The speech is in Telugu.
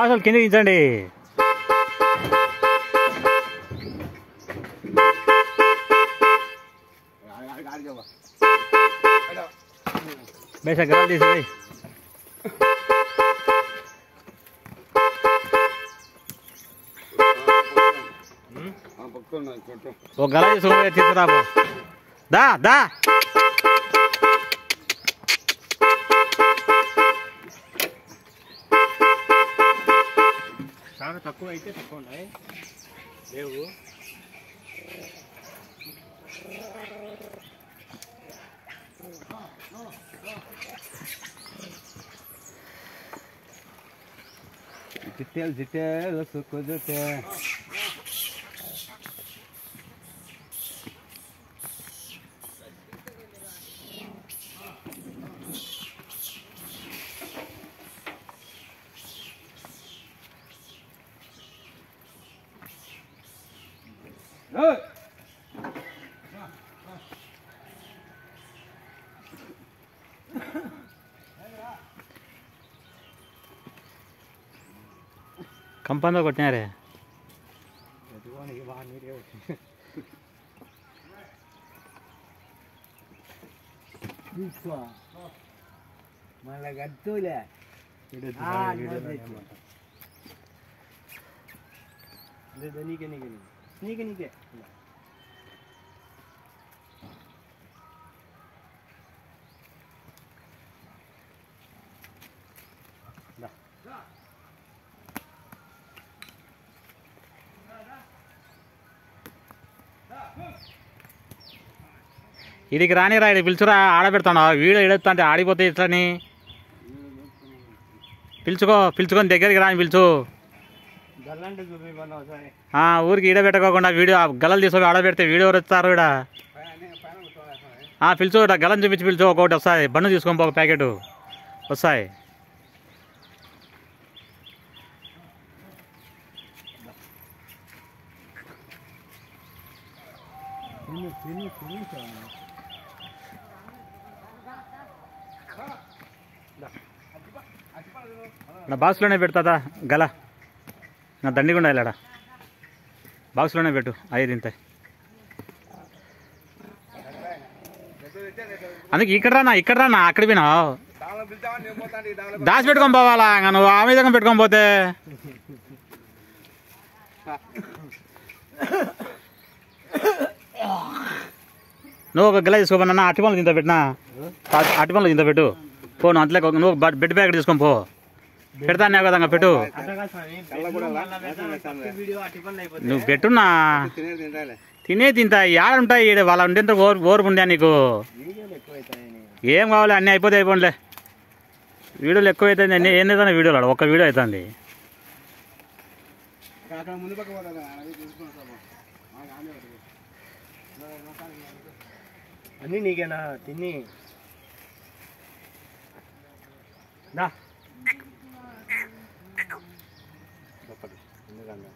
అసలు కింద దించండి. బేసా గల తీసి ఒక గల తీసు తీసుకురాబో. దా దా చాలా తక్కువ అయితే తక్కువ ఉన్నాయి లేవు. Jitel jitel suku jitel. కంపంతో కొట్టినారే. మళ్ళా గద్దులే నీకే నీకే నీకే నీకే ఇడికి రానిరా, ఇడికి పిలుచురా. ఆడబెడతాను వీడియో ఎడెత్తా అంటే ఆడిపోతే ఇట్లని. పిలుచుకొని దగ్గరికి రాని పిలుచు. ఊరికి ఈడ పెట్టకోకుండా వీడియో గలలు తీసుకొని ఆడబెడితే వీడియో వస్తారు ఈడ. పిలుచు గలం చూపించి పిలుచు. ఒకటి వస్తాయి. బండు తీసుకొని ఒక ప్యాకెట్ వస్తాయి. నా బాక్స్లోనే పెడతా గల. నా దండిగుండా ఇలాడ బాక్స్లోనే పెట్టు. అయ్యి తింటాయి. అందుకే ఇక్కడ రానా అక్కడ పోయినావు. దాచి పెట్టుకొని పోవాలా నువ్వు. ఆ విధంగా పెట్టుకొని పోతే నువ్వు ఒక గిల తీసుకోపోయినా. అట్టి పనులు తింటా పెట్టినా. అట్టి పనులు తింటా పెట్టు పో. నువ్వు అంతలే నువ్వు బెడ్ ప్యాకెట్ తీసుకొని పో. పెడతానే కదా పెట్టు. నువ్వు పెట్టున్నా తింటా. ఏడుంటాయి వాళ్ళ ఉండేంత ఓర్పు ఉండే నీకు. ఏం కావాలి అన్నీ అయిపోతే అయిపోండిలే. వీడియోలు ఎక్కువ అవుతుంది. అన్నీ ఏం అవుతుంది వీడియోలో. ఒక్క వీడియో అవుతుంది. అన్నీ నీకేనా తిని దా. ఎందుకన్నా